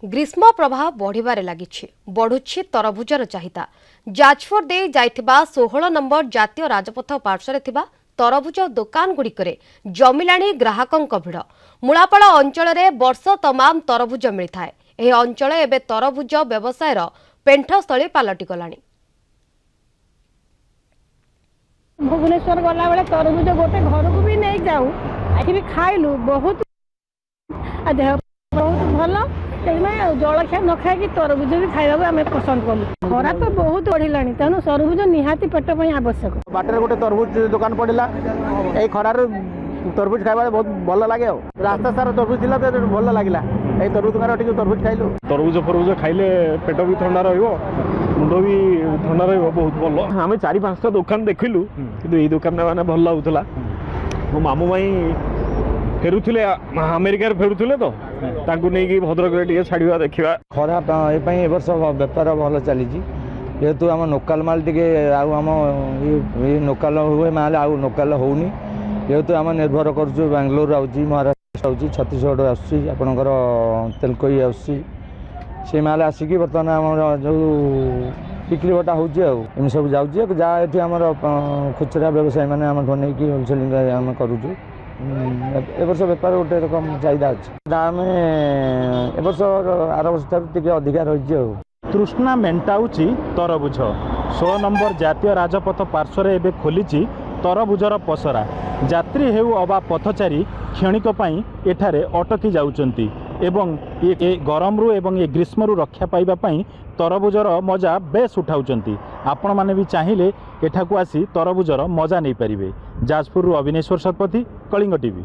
ग्रीष्म प्रभाव बढ़िबारे लागिछि बढ़ुछि तरभुजर चाहिदा। जाजपुर दे जाइथिबा 16 नंबर जातीय राजपथ पार्श्वरे थिबा तरभुज दोकान गुड़िकरे जमिलाणी ग्राहकंक भिड़। मूलापाड़ अंचल वर्ष तमाम तरभुज मिलता है। यह अंचल एवं तरभुज व्यवसायर पेंठस्थली पलटि गलानी। भुवनेश्वर गला बेले तरभुज गोटे घर को भी नहीं जाऊ आज भी खाइलु बहुत देह बहुत भल जलखिया न खाई तरभुज भी खाइबा आम पसंद कलु। खरा तो बहुत बढ़ला तेणु तरभुज निहाती पेट आवश्यक। बाटर गोटे तरभुज दुकान पड़ा यही खरार तरभुज खाइबा बहुत भल लगे। रास्ता सारा तरभुज थी तो भल लगे यही तरभुज दुकान तरभुज खाइलु। तरभुज फरभुज खाइले पेट भी ठंडा मुंड भी ठंडा बहुत भल। आम 4-5टा दुकान देखिलु कि यही दुकान मैंने भल लगुला। मो मामू भाई फेरुले अमेरिकार फेरुले तो नहीं भद्रक छाड़ा देखा खरा ए वर्ष बेपार भल चली जेहेतु आम लोकाल माल टे आम लोकाल हुए माल आउ लोकाल होनी जेहेतु आम निर्भर करुँ बेंगलोर आउची महाराष्ट्र आउची छत्तीसगढ़ आसूसी आपणकर तेलकोई आसूसी से माल आसिकी बर्तमान आम जो बिक्री बटा होम सब जाऊँगी जहाँ ये आम खुचरा व्यवसायी मैंने आम नहीं होलसेलिंग आम करुचु। ए वर्ष बेपार गोटे रकम चाहिदा अच्छे दाम ए वर्ष आर वर्ष टे अधिका रही। तृष्णा मेन्टाऊँची तरभुज 16 नंबर जातीय राजपथ पार्श्वर एवं खोली तरभुजर पसरा। यात्री हेउ अबा पथचारी क्षणिक पई एठारे अटकी जाउचंती एवं ये गरमरू एवं ये ग्रीष्मरू रक्षा पाइबा पई तरभुजर मजा बेस उठाउचंती। आपण माने भी चाहिए एठाकू आसी तरभुजर मजा नहीं पारिबे। जाजपुर अविनेश्वर शतपथी, कलिंग टीवी।